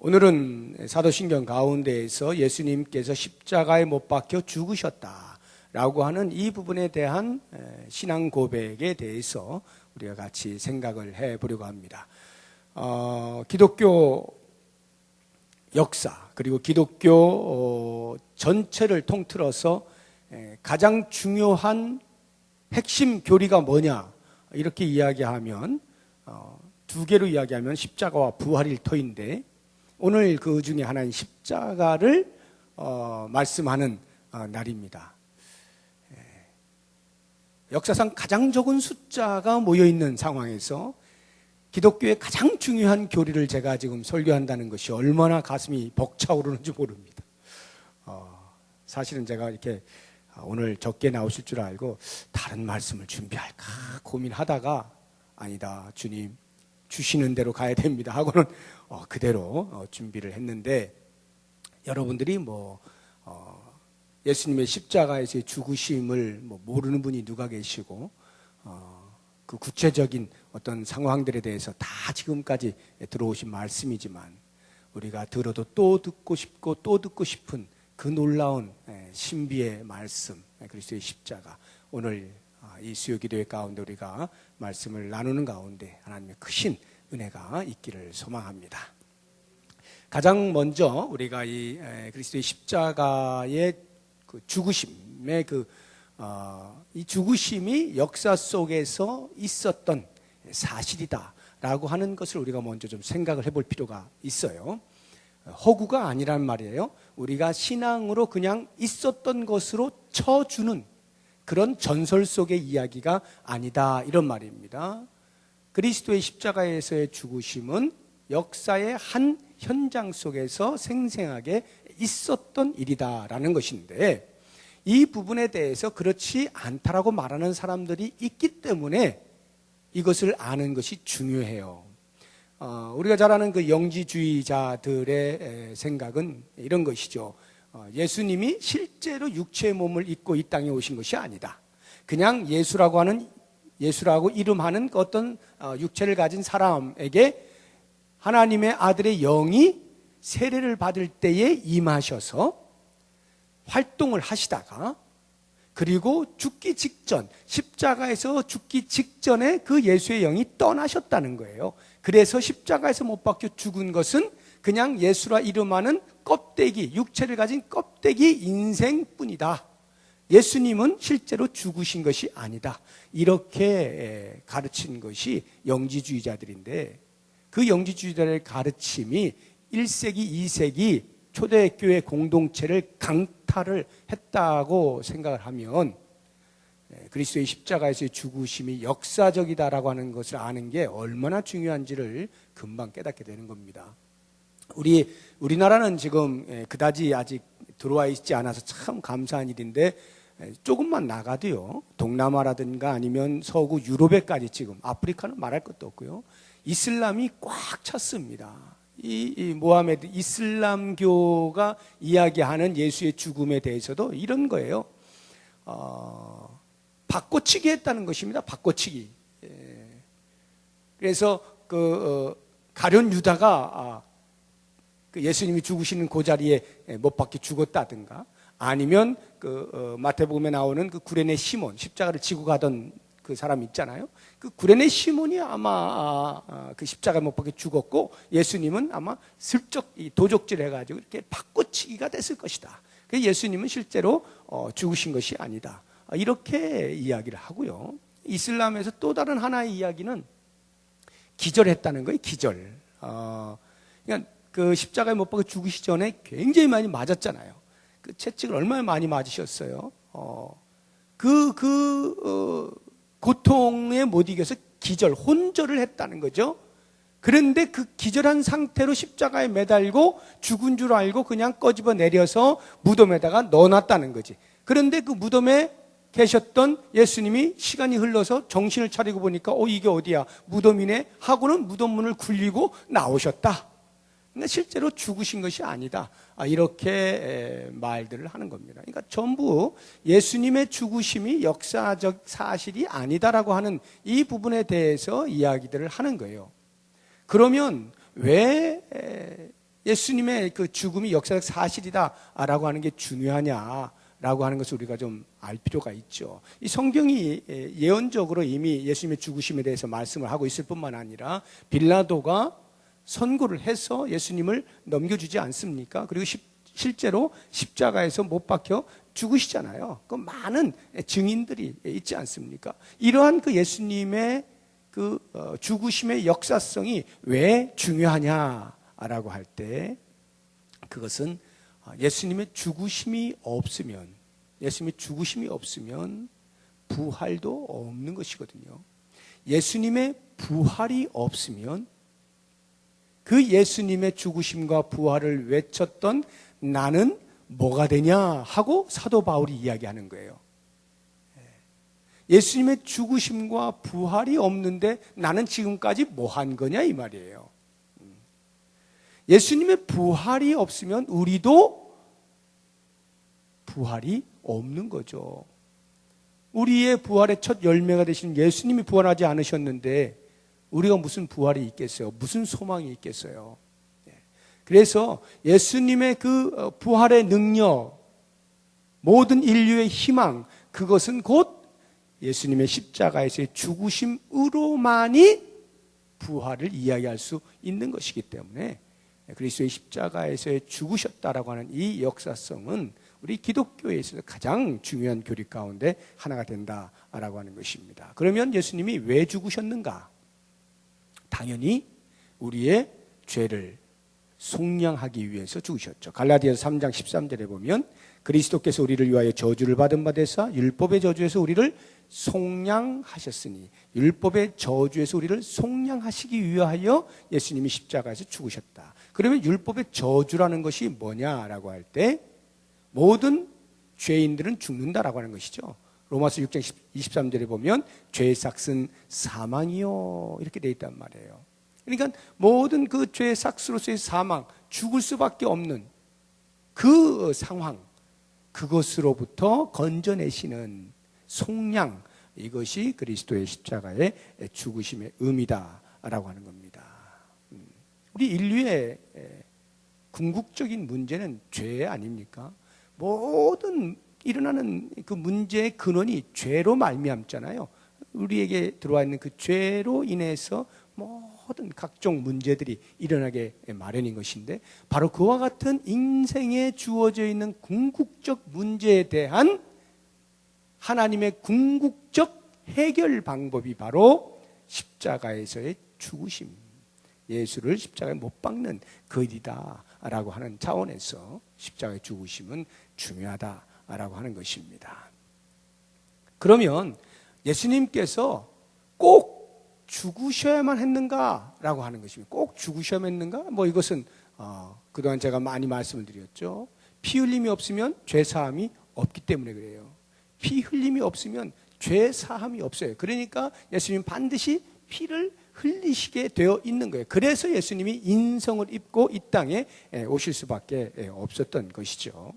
오늘은 사도신경 가운데에서 예수님께서 십자가에 못 박혀 죽으셨다라고 하는 이 부분에 대한 신앙 고백에 대해서 우리가 같이 생각을 해보려고 합니다. 기독교 역사 그리고 기독교 전체를 통틀어서 가장 중요한 핵심 교리가 뭐냐 이렇게 이야기하면 두 개로 이야기하면 십자가와 부활일 터인데 오늘 그 중에 하나인 십자가를 말씀하는 날입니다. 역사상 가장 적은 숫자가 모여있는 상황에서 기독교의 가장 중요한 교리를 제가 지금 설교한다는 것이 얼마나 가슴이 벅차오르는지 모릅니다. 사실은 제가 이렇게 오늘 적게 나오실 줄 알고 다른 말씀을 준비할까 고민하다가 아니다, 주님 주시는 대로 가야 됩니다 하고는 그대로 준비를 했는데, 여러분들이 예수님의 십자가에서의 죽으심을 모르는 분이 누가 계시고 그 구체적인 어떤 상황들에 대해서 다 지금까지 들어오신 말씀이지만 우리가 들어도 또 듣고 싶고 또 듣고 싶은 그 놀라운 신비의 말씀, 그리스도의 십자가, 오늘 이 수요기도회 가운데 우리가 말씀을 나누는 가운데 하나님의 크신 은혜가 있기를 소망합니다. 가장 먼저 우리가 이 그리스도의 십자가의 그 죽으심의 이 죽으심이 역사 속에서 있었던 사실이다라고 하는 것을 우리가 먼저 좀 생각을 해볼 필요가 있어요. 허구가 아니란 말이에요. 우리가 신앙으로 그냥 있었던 것으로 쳐주는 그런 전설 속의 이야기가 아니다, 이런 말입니다. 그리스도의 십자가에서의 죽으심은 역사의 한 현장 속에서 생생하게 있었던 일이다라는 것인데, 이 부분에 대해서 그렇지 않다라고 말하는 사람들이 있기 때문에 이것을 아는 것이 중요해요. 우리가 잘 아는 그 영지주의자들의 생각은 이런 것이죠. 예수님이 실제로 육체의 몸을 입고 이 땅에 오신 것이 아니다. 그냥 예수라고 이름하는 어떤 육체를 가진 사람에게 하나님의 아들의 영이 세례를 받을 때에 임하셔서 활동을 하시다가, 그리고 죽기 직전, 십자가에서 죽기 직전에 그 예수의 영이 떠나셨다는 거예요. 그래서 십자가에서 못 박혀 죽은 것은 그냥 예수라 이름하는 껍데기, 육체를 가진 껍데기 인생뿐이다. 예수님은 실제로 죽으신 것이 아니다. 이렇게 가르친 것이 영지주의자들인데, 그 영지주의자들의 가르침이 1세기, 2세기 초대교회 공동체를 강탈을 했다고 생각을 하면 그리스도의 십자가에서의 죽으심이 역사적이다라고 하는 것을 아는 게 얼마나 중요한지를 금방 깨닫게 되는 겁니다. 우리나라는 지금 그다지 아직 들어와 있지 않아서 참 감사한 일인데, 조금만 나가도요, 동남아라든가 아니면 서구 유럽에까지, 지금 아프리카는 말할 것도 없고요, 이슬람이 꽉 찼습니다. 이 모하메드 이슬람교가 이야기하는 예수의 죽음에 대해서도 이런 거예요. 바꿔치기 했다는 것입니다. 바꿔치기. 그래서 가룟 유다가 그 예수님이 죽으시는 그 자리에 못 박혀 죽었다든가, 아니면 마태복음에 나오는 그 구레네 시몬, 십자가를 지고 가던 그 사람 있잖아요. 그 구레네 시몬이 아마 그 십자가에 못 박혀 죽었고, 예수님은 아마 슬쩍 도적질 해가지고 이렇게 바꿔치기가 됐을 것이다. 그래서 예수님은 실제로 죽으신 것이 아니다, 이렇게 이야기를 하고요. 이슬람에서 또 다른 하나의 이야기는 기절했다는 거예요. 기절. 그러니까 그 십자가에 못 박혀 죽으시 전에 굉장히 많이 맞았잖아요. 그 채찍을 얼마나 많이 맞으셨어요. 고통에 못 이겨서 혼절을 했다는 거죠. 그런데 그 기절한 상태로 십자가에 매달고 죽은 줄 알고 그냥 꺼집어 내려서 무덤에다가 넣어놨다는 거지. 그런데 그 무덤에 계셨던 예수님이 시간이 흘러서 정신을 차리고 보니까 이게 어디야, 무덤이네 하고는 무덤 문을 굴리고 나오셨다. 근데 실제로 죽으신 것이 아니다, 이렇게 말들을 하는 겁니다. 그러니까 전부 예수님의 죽으심이 역사적 사실이 아니다라고 하는 이 부분에 대해서 이야기들을 하는 거예요. 그러면 왜 예수님의 그 죽음이 역사적 사실이다라고 하는 게 중요하냐라고 하는 것을 우리가 좀 알 필요가 있죠. 이 성경이 예언적으로 이미 예수님의 죽으심에 대해서 말씀을 하고 있을 뿐만 아니라 빌라도가 선고를 해서 예수님을 넘겨주지 않습니까? 그리고 실제로 십자가에서 못 박혀 죽으시잖아요. 그 많은 증인들이 있지 않습니까? 이러한 그 예수님의 그 죽으심의 역사성이 왜 중요하냐라고 할 때 그것은 예수님의 죽으심이 없으면 부활도 없는 것이거든요. 예수님의 부활이 없으면 그 예수님의 죽으심과 부활을 외쳤던 나는 뭐가 되냐 하고 사도 바울이 이야기하는 거예요. 예수님의 죽으심과 부활이 없는데 나는 지금까지 뭐 한 거냐 이 말이에요. 예수님의 부활이 없으면 우리도 부활이 없는 거죠. 우리의 부활의 첫 열매가 되신 예수님이 부활하지 않으셨는데 우리가 무슨 부활이 있겠어요? 무슨 소망이 있겠어요? 그래서 예수님의 그 부활의 능력, 모든 인류의 희망, 그것은 곧 예수님의 십자가에서의 죽으심으로만이 부활을 이야기할 수 있는 것이기 때문에 그리스도의 십자가에서의 죽으셨다라고 하는 이 역사성은 우리 기독교에 있어서 가장 중요한 교리 가운데 하나가 된다라고 하는 것입니다. 그러면 예수님이 왜 죽으셨는가? 당연히 우리의 죄를 속량하기 위해서 죽으셨죠. 갈라디아서 3장 13절에 보면 그리스도께서 우리를 위하여 저주를 받은 바 되사 율법의 저주에서 우리를 속량하셨으니, 율법의 저주에서 우리를 속량하시기 위하여 예수님이 십자가에서 죽으셨다. 그러면 율법의 저주라는 것이 뭐냐라고 할 때 모든 죄인들은 죽는다라고 하는 것이죠. 로마서 6장 23절에 보면 죄의 삭은 사망이요 이렇게 돼 있단 말이에요. 그러니까 모든 그 죄의 삭스로서의 사망, 죽을 수밖에 없는 그 상황, 그것으로부터 건져내시는 속량, 이것이 그리스도의 십자가의 죽으심의 의미다라고 하는 겁니다. 우리 인류의 궁극적인 문제는 죄 아닙니까? 모든 일어나는 그 문제의 근원이 죄로 말미암잖아요. 우리에게 들어와 있는 그 죄로 인해서 모든 각종 문제들이 일어나게 마련인 것인데, 바로 그와 같은 인생에 주어져 있는 궁극적 문제에 대한 하나님의 궁극적 해결 방법이 바로 십자가에서의 죽으심, 예수를 십자가에 못 박는 그 일이다라고 하는 차원에서 십자가의 죽으심은 중요하다라고 하는 것입니다. 그러면 예수님께서 꼭 죽으셔야만 했는가라고 하는 것입니다. 꼭 죽으셔야만 했는가? 이것은 그동안 제가 많이 말씀을 드렸죠. 피 흘림이 없으면 죄 사함이 없기 때문에 그래요. 피 흘림이 없으면 죄 사함이 없어요. 그러니까 예수님 반드시 피를 흘리시게 되어 있는 거예요. 그래서 예수님이 인성을 입고 이 땅에 오실 수밖에 없었던 것이죠.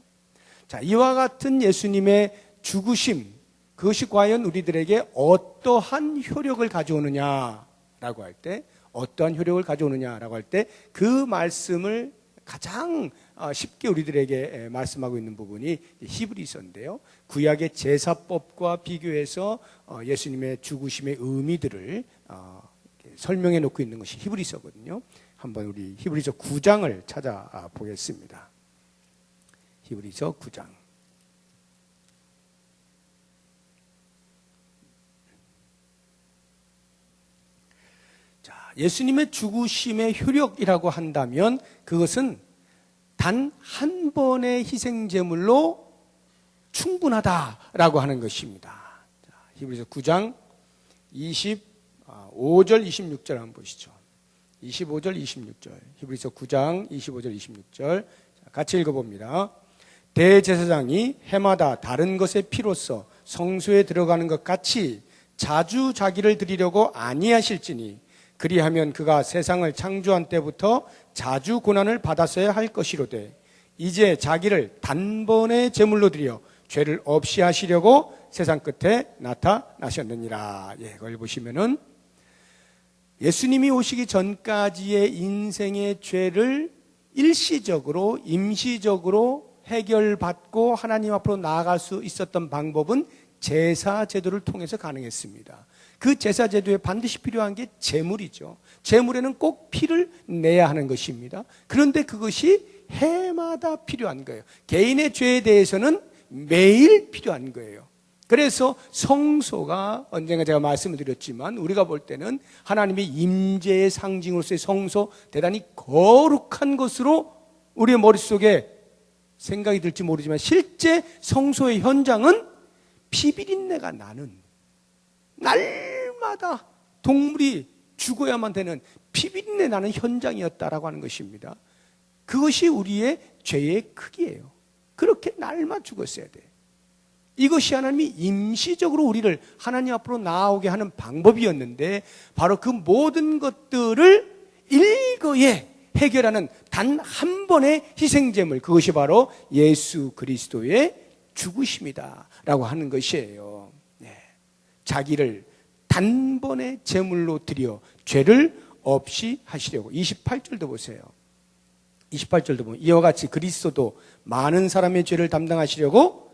자, 이와 같은 예수님의 죽으심, 그것이 과연 우리들에게 어떠한 효력을 가져오느냐라고 할 때, 어떠한 효력을 가져오느냐라고 할 때 그 말씀을 가장 쉽게 우리들에게 말씀하고 있는 부분이 히브리서인데요. 구약의 제사법과 비교해서 예수님의 죽으심의 의미들을 설명해 놓고 있는 것이 히브리서거든요. 한번 우리 히브리서 9장을 찾아보겠습니다. 히브리서 9장. 자, 예수님의 죽으심의 효력이라고 한다면 그것은 단 한 번의 희생 제물로 충분하다라고 하는 것입니다. 자, 히브리서 9장 25절 26절 한번 보시죠. 25절 26절. 히브리서 9장 25절 26절. 같이 읽어봅니다. 대제사장이 해마다 다른 것의 피로써 성소에 들어가는 것 같이 자주 자기를 드리려고 아니하실지니, 그리하면 그가 세상을 창조한 때부터 자주 고난을 받았어야 할 것이로되 이제 자기를 단번에 제물로 드려 죄를 없이 하시려고 세상 끝에 나타나셨느니라. 그걸 보시면은 예수님이 오시기 전까지의 인생의 죄를 일시적으로 임시적으로 해결받고 하나님 앞으로 나아갈 수 있었던 방법은 제사 제도를 통해서 가능했습니다. 그 제사 제도에 반드시 필요한 게 제물이죠. 제물에는 꼭 피를 내야 하는 것입니다. 그런데 그것이 해마다 필요한 거예요. 개인의 죄에 대해서는 매일 필요한 거예요. 그래서 성소가 언젠가 제가 말씀을 드렸지만 우리가 볼 때는 하나님의 임재의 상징으로서의 성소, 대단히 거룩한 것으로 우리의 머릿속에 생각이 들지 모르지만 실제 성소의 현장은 피비린내가 나는, 날마다 동물이 죽어야만 되는 피비린내 나는 현장이었다라고 하는 것입니다. 그것이 우리의 죄의 크기예요. 그렇게 날마다 죽었어야 돼. 이것이 하나님이 임시적으로 우리를 하나님 앞으로 나아오게 하는 방법이었는데, 바로 그 모든 것들을 일거에 해결하는 단 한 번의 희생제물, 그것이 바로 예수 그리스도의 죽으심이다 라고 하는 것이에요. 자기를 단번에 제물로 드려 죄를 없이 하시려고. 28절도 보세요. 28절도 보면 이와 같이 그리스도도 많은 사람의 죄를 담당하시려고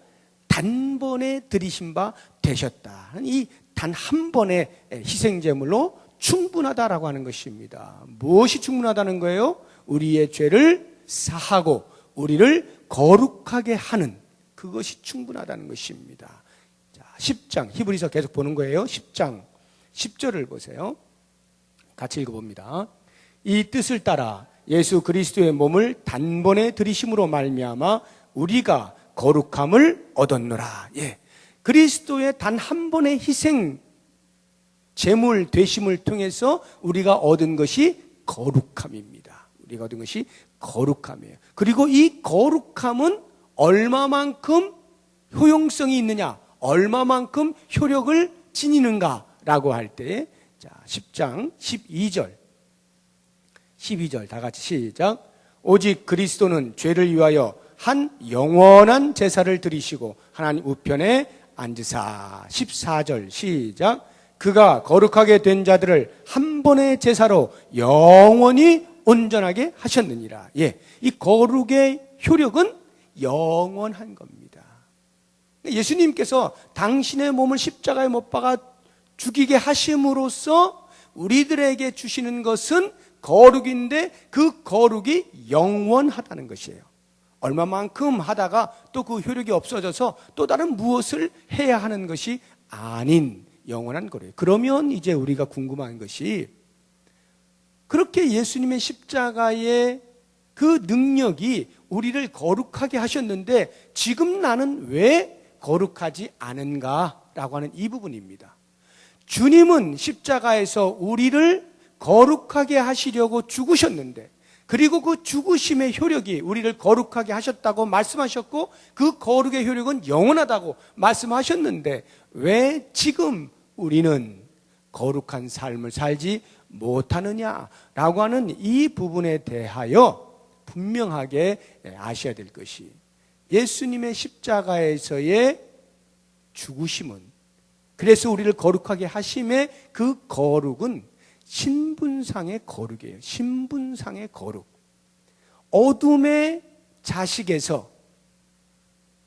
단번에 들이신 바 되셨다. 이 단 한 번의 희생제물로 충분하다라고 하는 것입니다. 무엇이 충분하다는 거예요? 우리의 죄를 사하고 우리를 거룩하게 하는, 그것이 충분하다는 것입니다. 자, 10장 히브리서 계속 보는 거예요. 10장 10절을 보세요. 같이 읽어봅니다. 이 뜻을 따라 예수 그리스도의 몸을 단번에 들이심으로 말미암아 우리가 거룩함을 얻었노라. 그리스도의 단 한 번의 희생 제물 되심을 통해서 우리가 얻은 것이 거룩함입니다. 우리가 얻은 것이 거룩함이에요. 그리고 이 거룩함은 얼마만큼 효용성이 있느냐, 얼마만큼 효력을 지니는가라고 할 때, 자, 10장 12절 다 같이 시작. 오직 그리스도는 죄를 위하여 한 영원한 제사를 드리시고 하나님 우편에 앉으사. 14절 시작. 그가 거룩하게 된 자들을 한 번의 제사로 영원히 온전하게 하셨느니라. 이 거룩의 효력은 영원한 겁니다. 예수님께서 당신의 몸을 십자가에 못 박아 죽이게 하심으로써 우리들에게 주시는 것은 거룩인데 그 거룩이 영원하다는 것이에요. 얼마만큼 하다가 또 그 효력이 없어져서 또 다른 무엇을 해야 하는 것이 아닌 영원한 거래요. 그러면 이제 우리가 궁금한 것이, 그렇게 예수님의 십자가의 그 능력이 우리를 거룩하게 하셨는데 지금 나는 왜 거룩하지 않은가라고 하는 이 부분입니다. 주님은 십자가에서 우리를 거룩하게 하시려고 죽으셨는데, 그리고 그 죽으심의 효력이 우리를 거룩하게 하셨다고 말씀하셨고 그 거룩의 효력은 영원하다고 말씀하셨는데 왜 지금 우리는 거룩한 삶을 살지 못하느냐라고 하는 이 부분에 대하여 분명하게 아셔야 될 것이, 예수님의 십자가에서의 죽으심은, 그래서 우리를 거룩하게 하심의 그 거룩은 신분상의 거룩이에요. 신분상의 거룩. 어둠의 자식에서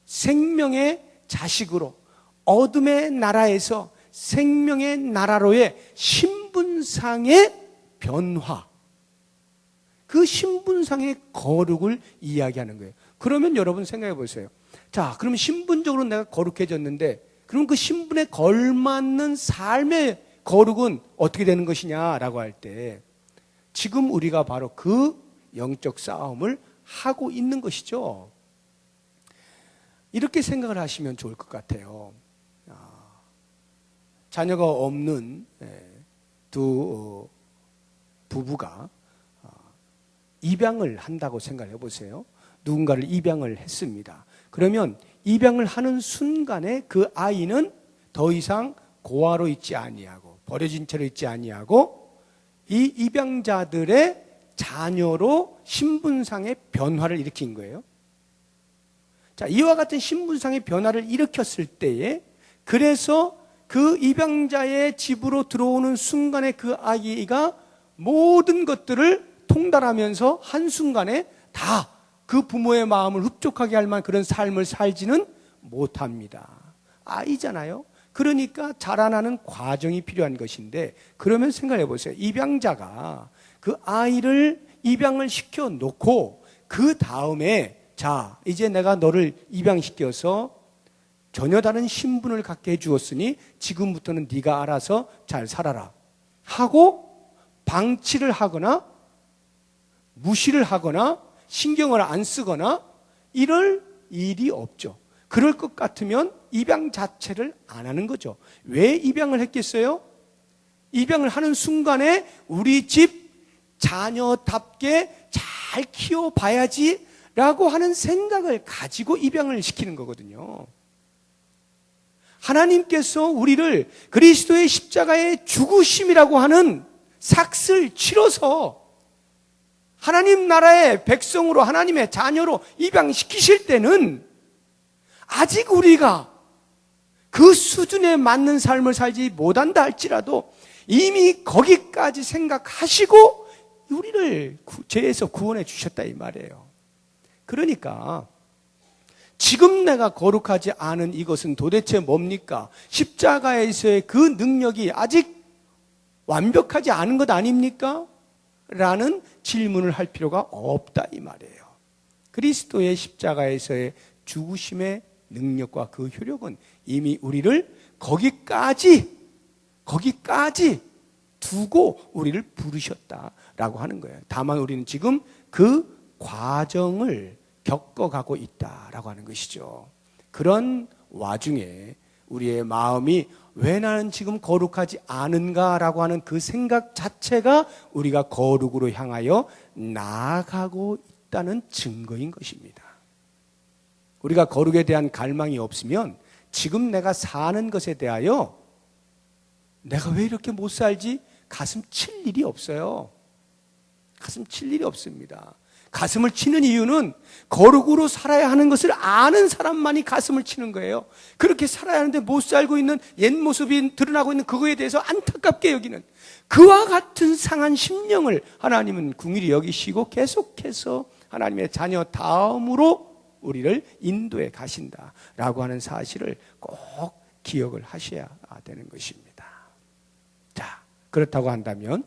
생명의 자식으로, 어둠의 나라에서 생명의 나라로의 신분상의 변화, 그 신분상의 거룩을 이야기하는 거예요. 그러면 여러분 생각해 보세요. 자, 그럼 신분적으로 내가 거룩해졌는데 그럼 그 신분에 걸맞는 삶의 거룩은 어떻게 되는 것이냐라고 할 때, 지금 우리가 바로 그 영적 싸움을 하고 있는 것이죠. 이렇게 생각을 하시면 좋을 것 같아요. 자녀가 없는 두 부부가 입양을 한다고 생각을 해보세요. 누군가를 입양을 했습니다. 그러면 입양을 하는 순간에 그 아이는 더 이상 고아로 있지 아니하고 버려진 채로 있지 아니하고 이 입양자들의 자녀로 신분상의 변화를 일으킨 거예요. 자, 이와 같은 신분상의 변화를 일으켰을 때에, 그래서 그 입양자의 집으로 들어오는 순간에 그 아이가 모든 것들을 통달하면서 한순간에 다 그 부모의 마음을 흡족하게 할 만한 그런 삶을 살지는 못합니다. 아이잖아요. 그러니까 자라나는 과정이 필요한 것인데, 그러면 생각해 보세요. 입양자가 그 아이를 입양을 시켜 놓고 그 다음에 자, 이제 내가 너를 입양시켜서 전혀 다른 신분을 갖게 해 주었으니 지금부터는 네가 알아서 잘 살아라 하고 방치를 하거나 무시를 하거나 신경을 안 쓰거나 이럴 일이 없죠. 그럴 것 같으면 입양 자체를 안 하는 거죠. 왜 입양을 했겠어요? 입양을 하는 순간에 우리 집 자녀답게 잘 키워봐야지 라고 하는 생각을 가지고 입양을 시키는 거거든요. 하나님께서 우리를 그리스도의 십자가의 죽으심이라고 하는 삭을 치러서 하나님 나라의 백성으로, 하나님의 자녀로 입양시키실 때는 아직 우리가 그 수준에 맞는 삶을 살지 못한다 할지라도 이미 거기까지 생각하시고 우리를 죄에서 구원해 주셨다 이 말이에요. 그러니까 지금 내가 거룩하지 않은 이것은 도대체 뭡니까? 십자가에서의 그 능력이 아직 완벽하지 않은 것 아닙니까? 라는 질문을 할 필요가 없다 이 말이에요. 그리스도의 십자가에서의 죽으심의 능력과 그 효력은 이미 우리를 거기까지 두고 우리를 부르셨다라고 하는 거예요. 다만 우리는 지금 그 과정을 겪어가고 있다라고 하는 것이죠. 그런 와중에 우리의 마음이 왜 나는 지금 거룩하지 않은가라고 하는 그 생각 자체가 우리가 거룩으로 향하여 나아가고 있다는 증거인 것입니다. 우리가 거룩에 대한 갈망이 없으면 지금 내가 사는 것에 대하여 내가 왜 이렇게 못 살지? 가슴 칠 일이 없어요. 가슴 칠 일이 없습니다. 가슴을 치는 이유는 거룩으로 살아야 하는 것을 아는 사람만이 가슴을 치는 거예요. 그렇게 살아야 하는데 못 살고 있는 옛 모습이 드러나고 있는 그거에 대해서 안타깝게 여기는 그와 같은 상한 심령을 하나님은 긍휼히 여기시고 계속해서 하나님의 자녀 다음으로 우리를 인도해 가신다라고 하는 사실을 꼭 기억을 하셔야 되는 것입니다. 자, 그렇다고 한다면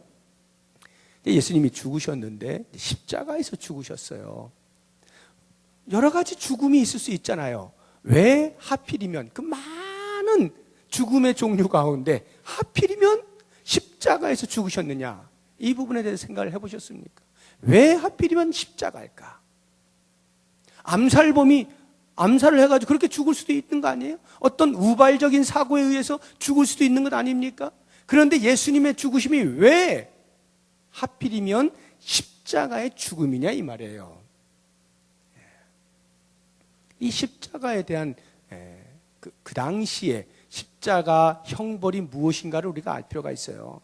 예수님이 죽으셨는데 십자가에서 죽으셨어요. 여러 가지 죽음이 있을 수 있잖아요. 왜 하필이면 그 많은 죽음의 종류 가운데 하필이면 십자가에서 죽으셨느냐? 이 부분에 대해서 생각을 해보셨습니까? 왜 하필이면 십자가일까? 암살범이 암살을 해가지고 그렇게 죽을 수도 있는 거 아니에요? 어떤 우발적인 사고에 의해서 죽을 수도 있는 것 아닙니까? 그런데 예수님의 죽으심이 왜 하필이면 십자가의 죽음이냐 이 말이에요. 이 십자가에 대한 그 당시에 십자가 형벌이 무엇인가를 우리가 알 필요가 있어요.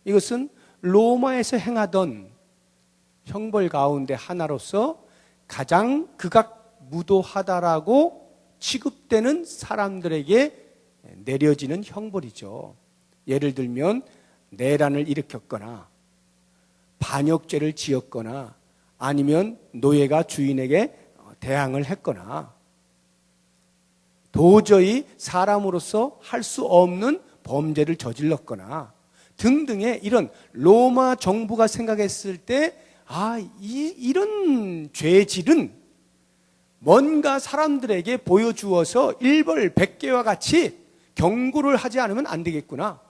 이것은 로마에서 행하던 형벌 가운데 하나로서 가장 극악무도하다라고 취급되는 사람들에게 내려지는 형벌이죠. 예를 들면 내란을 일으켰거나 반역죄를 지었거나 아니면 노예가 주인에게 대항을 했거나 도저히 사람으로서 할 수 없는 범죄를 저질렀거나 등등의 이런 로마 정부가 생각했을 때 이런 죄질은 뭔가 사람들에게 보여주어서 일벌백계와 같이 경고를 하지 않으면 안 되겠구나.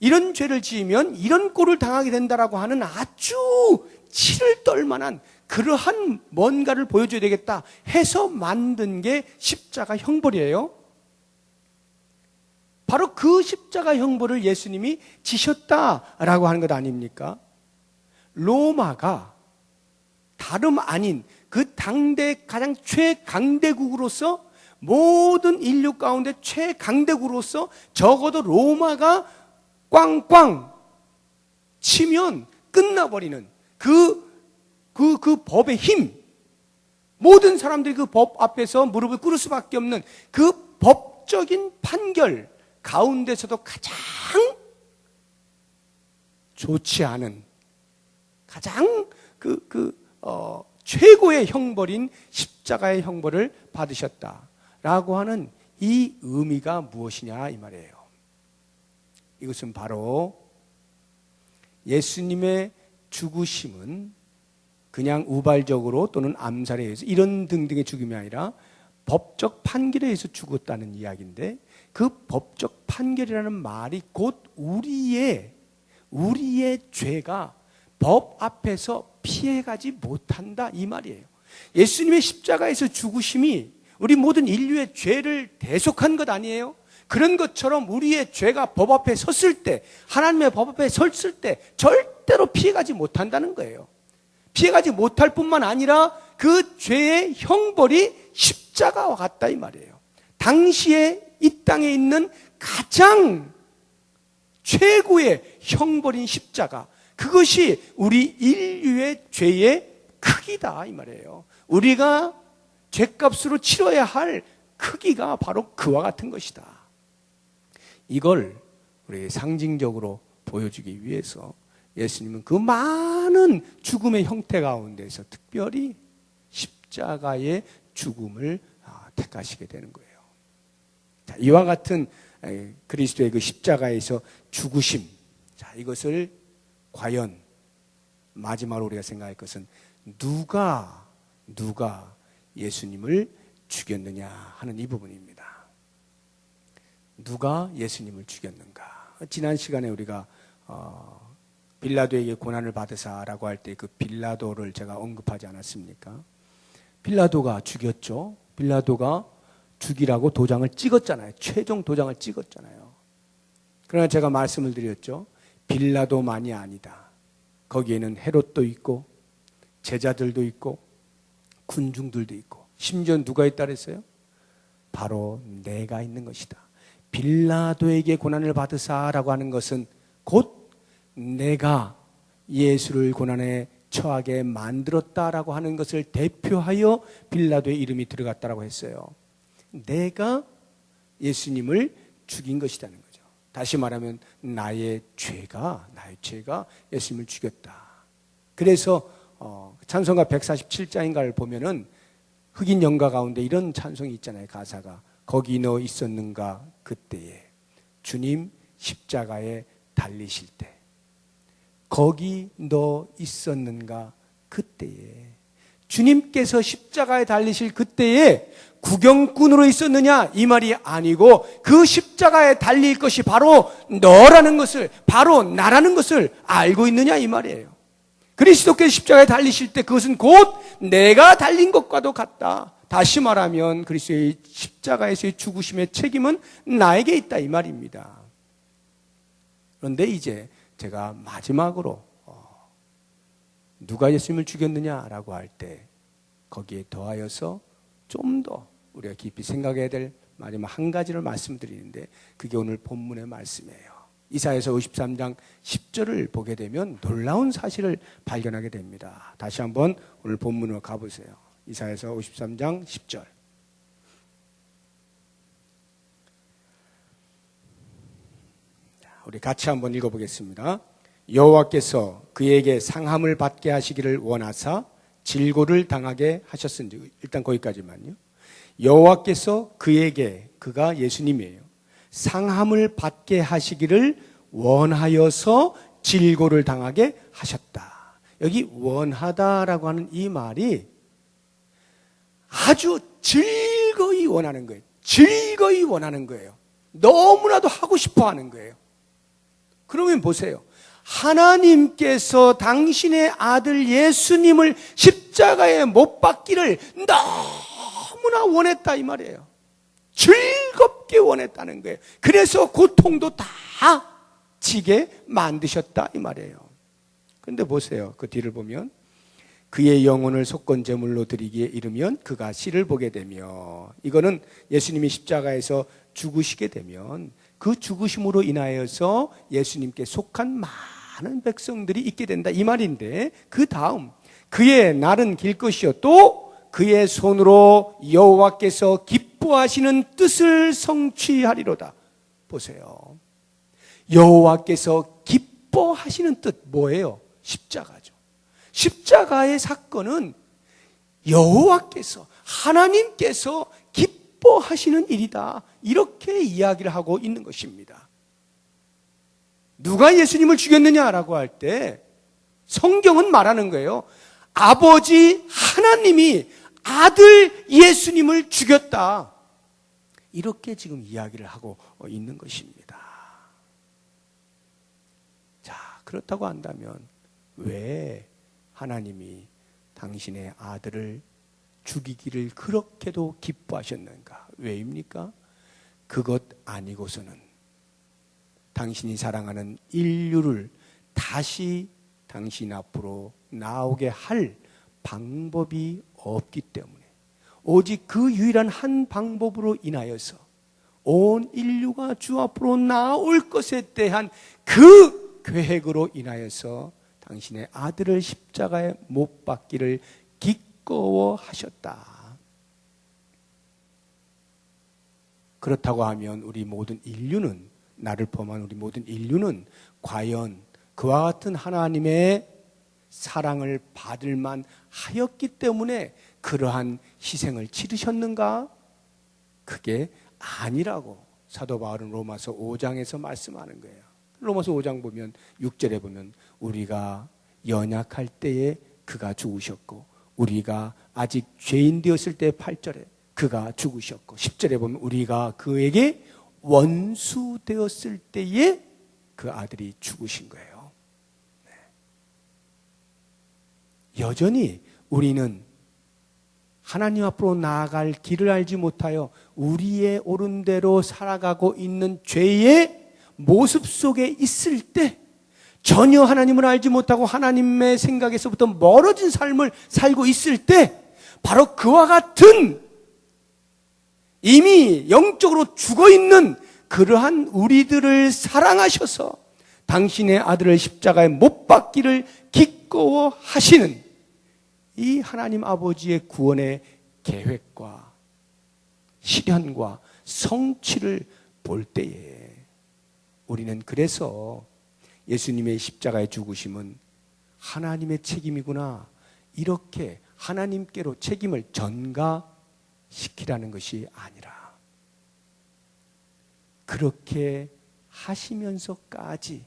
이런 죄를 지으면 이런 꼴을 당하게 된다라고 하는 아주 치를 떨만한 그러한 뭔가를 보여줘야 되겠다 해서 만든 게 십자가 형벌이에요. 바로 그 십자가 형벌을 예수님이 지셨다라고 하는 것 아닙니까? 로마가 다름 아닌 그 당대 가장 최강대국으로서 모든 인류 가운데 최강대국으로서 적어도 로마가 꽝꽝 치면 끝나버리는 그 법의 힘, 모든 사람들이 그 법 앞에서 무릎을 꿇을 수밖에 없는 그 법적인 판결 가운데서도 가장 좋지 않은, 가장 최고의 형벌인 십자가의 형벌을 받으셨다라고 하는 이 의미가 무엇이냐 이 말이에요. 이것은 바로 예수님의 죽으심은 그냥 우발적으로 또는 암살에 의해서 이런 등등의 죽음이 아니라 법적 판결에 의해서 죽었다는 이야기인데, 그 법적 판결이라는 말이 곧 우리의 죄가 법 앞에서 피해가지 못한다 이 말이에요. 예수님의 십자가에서 죽으심이 우리 모든 인류의 죄를 대속한 것 아니에요? 그런 것처럼 우리의 죄가 법 앞에 섰을 때, 하나님의 법 앞에 섰을 때 절대로 피해가지 못한다는 거예요. 피해가지 못할 뿐만 아니라 그 죄의 형벌이 십자가와 같다 이 말이에요. 당시에 이 땅에 있는 가장 최고의 형벌인 십자가, 그것이 우리 인류의 죄의 크기다 이 말이에요. 우리가 죄값으로 치러야 할 크기가 바로 그와 같은 것이다. 이걸 우리에게 상징적으로 보여주기 위해서 예수님은 그 많은 죽음의 형태 가운데서 특별히 십자가의 죽음을 택하시게 되는 거예요. 자, 이와 같은 그리스도의 그 십자가에서 죽으심, 자, 이것을 과연 마지막으로 우리가 생각할 것은 누가 예수님을 죽였느냐 하는 이 부분입니다. 누가 예수님을 죽였는가? 지난 시간에 우리가 빌라도에게 고난을 받으사라고 할 때 그 빌라도를 제가 언급하지 않았습니까? 빌라도가 죽였죠. 빌라도가 죽이라고 도장을 찍었잖아요. 최종 도장을 찍었잖아요. 그러나 제가 말씀을 드렸죠. 빌라도만이 아니다. 거기에는 헤롯도 있고 제자들도 있고 군중들도 있고 심지어 누가 있다 그랬어요? 바로 내가 있는 것이다. 빌라도에게 고난을 받으사라고 하는 것은 곧 내가 예수를 고난에 처하게 만들었다라고 하는 것을 대표하여 빌라도의 이름이 들어갔다라고 했어요. 내가 예수님을 죽인 것이라는 거죠. 다시 말하면 나의 죄가 예수님을 죽였다. 그래서 찬송가 147장인가를 보면은 흑인 연가 가운데 이런 찬송이 있잖아요. 가사가 거기 너 있었는가 그때에, 주님 십자가에 달리실 때, 거기 너 있었는가 그때에. 주님께서 십자가에 달리실 그때에 구경꾼으로 있었느냐 이 말이 아니고, 그 십자가에 달릴 것이 바로 너라는 것을, 바로 나라는 것을 알고 있느냐 이 말이에요. 그리스도께서 십자가에 달리실 때 그것은 곧 내가 달린 것과도 같다. 다시 말하면 그리스도의 십자가에서의 죽으심의 책임은 나에게 있다 이 말입니다. 그런데 이제 제가 마지막으로 누가 예수님을 죽였느냐라고 할 때 거기에 더하여서 좀 더 우리가 깊이 생각해야 될 마지막 한 가지를 말씀드리는데, 그게 오늘 본문의 말씀이에요. 이사야서 53장 10절을 보게 되면 놀라운 사실을 발견하게 됩니다. 다시 한번 오늘 본문으로 가보세요. 이사야서 53장 10절. 우리 같이 한번 읽어보겠습니다. 여호와께서 그에게 상함을 받게 하시기를 원하사 질고를 당하게 하셨은지. 일단 거기까지만요. 여호와께서 그에게, 그가 예수님이에요, 상함을 받게 하시기를 원하여서 질고를 당하게 하셨다. 여기 원하다라고 하는 이 말이 아주 즐거이 원하는 거예요. 즐거이 원하는 거예요. 너무나도 하고 싶어 하는 거예요. 그러면 보세요. 하나님께서 당신의 아들 예수님을 십자가에 못 박기를 너무나 원했다 이 말이에요. 즐겁게 원했다는 거예요. 그래서 고통도 다 지게 만드셨다 이 말이에요. 그런데 보세요. 그 뒤를 보면 그의 영혼을 속건 제물로 드리기에 이르면 그가 씨를 보게 되며, 이거는 예수님이 십자가에서 죽으시게 되면 그 죽으심으로 인하여서 예수님께 속한 많은 백성들이 있게 된다 이 말인데, 그 다음 그의 날은 길 것이요 또 그의 손으로 여호와께서 기뻐하시는 뜻을 성취하리로다. 보세요. 여호와께서 기뻐하시는 뜻 뭐예요? 십자가죠. 십자가의 사건은 여호와께서, 하나님께서 기뻐하시는 일이다, 이렇게 이야기를 하고 있는 것입니다. 누가 예수님을 죽였느냐라고 할 때 성경은 말하는 거예요. 아버지 하나님이 아들 예수님을 죽였다, 이렇게 지금 이야기를 하고 있는 것입니다. 자, 그렇다고 한다면 왜 하나님이 당신의 아들을 죽이기를 그렇게도 기뻐하셨는가? 왜입니까? 그것 아니고서는 당신이 사랑하는 인류를 다시 당신 앞으로 나오게 할 방법이 없기 때문에, 오직 그 유일한 한 방법으로 인하여서 온 인류가 주 앞으로 나올 것에 대한 그 계획으로 인하여서 당신의 아들을 십자가에 못 박기를 기꺼워하셨다. 그렇다고 하면 우리 모든 인류는, 나를 포함한 우리 모든 인류는 과연 그와 같은 하나님의 사랑을 받을 만 하였기 때문에 그러한 희생을 치르셨는가? 그게 아니라고 사도 바울은 로마서 5장에서 말씀하는 거예요. 로마서 5장 보면 6절에 보면 우리가 연약할 때에 그가 죽으셨고, 우리가 아직 죄인 되었을 때 8절에 그가 죽으셨고, 10절에 보면 우리가 그에게 원수 되었을 때에 그 아들이 죽으신 거예요. 네. 여전히 우리는 하나님 앞으로 나아갈 길을 알지 못하여 우리의 옳은 대로 살아가고 있는 죄의 모습 속에 있을 때, 전혀 하나님을 알지 못하고 하나님의 생각에서부터 멀어진 삶을 살고 있을 때, 바로 그와 같은 이미 영적으로 죽어있는 그러한 우리들을 사랑하셔서 당신의 아들을 십자가에 못 박기를 기꺼워하시는 이 하나님 아버지의 구원의 계획과 실현과 성취를 볼 때에 우리는 그래서 예수님의 십자가의 죽으심은 하나님의 책임이구나, 이렇게 하나님께로 책임을 전가시키라는 것이 아니라, 그렇게 하시면서까지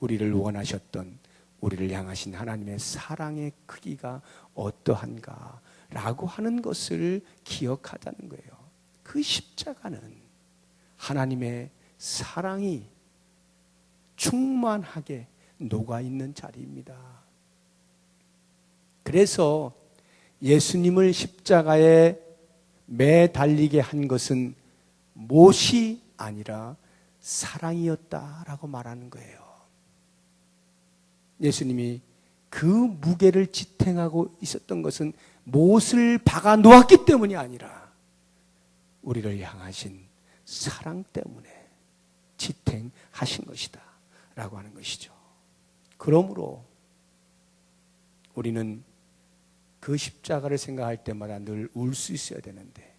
우리를 원하셨던, 우리를 향하신 하나님의 사랑의 크기가 어떠한가라고 하는 것을 기억하자는 거예요. 그 십자가는 하나님의 사랑이 충만하게 녹아있는 자리입니다. 그래서 예수님을 십자가에 매달리게 한 것은 못이 아니라 사랑이었다라고 말하는 거예요. 예수님이 그 무게를 지탱하고 있었던 것은 못을 박아 놓았기 때문이 아니라 우리를 향하신 사랑 때문에 지탱하신 것이다 라고 하는 것이죠. 그러므로 우리는 그 십자가를 생각할 때마다 늘 울 수 있어야 되는데,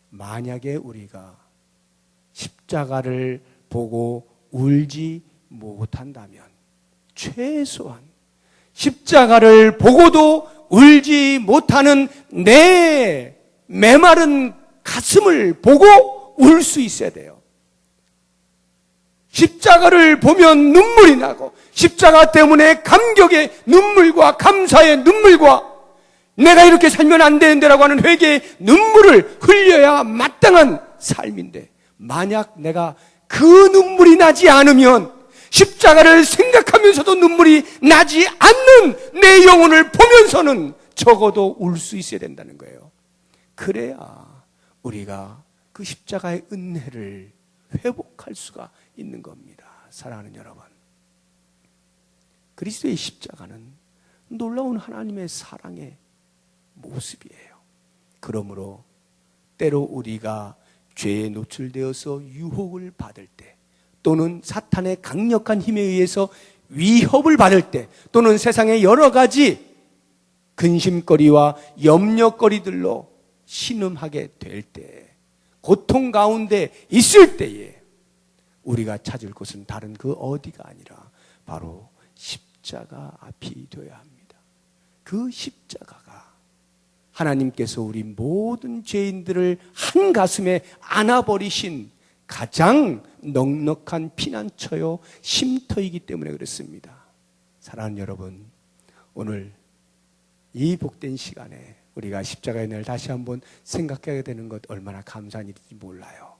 만약에 우리가 십자가를 보고 울지 못한다면, 최소한 십자가를 보고도 울지 못하는 내 메마른 가슴을 보고 울 수 있어야 돼요. 십자가를 보면 눈물이 나고, 십자가 때문에 감격의 눈물과 감사의 눈물과 내가 이렇게 살면 안 되는데라고 하는 회개의 눈물을 흘려야 마땅한 삶인데, 만약 내가 그 눈물이 나지 않으면, 십자가를 생각하면서도 눈물이 나지 않는 내 영혼을 보면서는 적어도 울 수 있어야 된다는 거예요. 그래야 우리가 그 십자가의 은혜를 회복할 수가 있는 겁니다. 사랑하는 여러분, 그리스도의 십자가는 놀라운 하나님의 사랑의 모습이에요. 그러므로 때로 우리가 죄에 노출되어서 유혹을 받을 때, 또는 사탄의 강력한 힘에 의해서 위협을 받을 때, 또는 세상의 여러 가지 근심거리와 염려거리들로 신음하게 될 때, 고통 가운데 있을 때에 우리가 찾을 곳은 다른 그 어디가 아니라 바로 십자가 앞이 되어야 합니다. 그 십자가가 하나님께서 우리 모든 죄인들을 한 가슴에 안아버리신 가장 넉넉한 피난처요 쉼터이기 때문에 그렇습니다. 사랑하는 여러분, 오늘 이 복된 시간에 우리가 십자가의 날 다시 한번 생각하게 되는 것 얼마나 감사한 일인지 몰라요.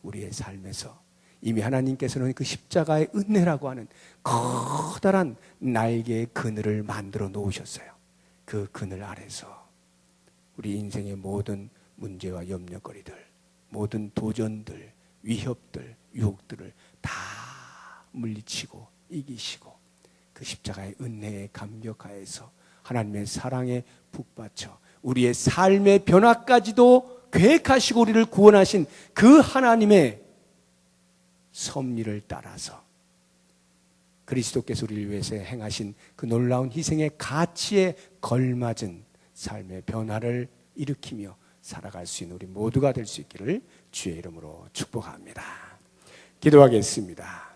우리의 삶에서 이미 하나님께서는 그 십자가의 은혜라고 하는 커다란 날개의 그늘을 만들어 놓으셨어요. 그 그늘 아래서 우리 인생의 모든 문제와 염려거리들, 모든 도전들, 위협들, 유혹들을 다 물리치고 이기시고 그 십자가의 은혜에 감격하여서 하나님의 사랑에 북받쳐 우리의 삶의 변화까지도 계획하시고 우리를 구원하신 그 하나님의 섭리를 따라서 그리스도께서 우리를 위해서 행하신 그 놀라운 희생의 가치에 걸맞은 삶의 변화를 일으키며 살아갈 수 있는 우리 모두가 될 수 있기를 주의 이름으로 축복합니다. 기도하겠습니다.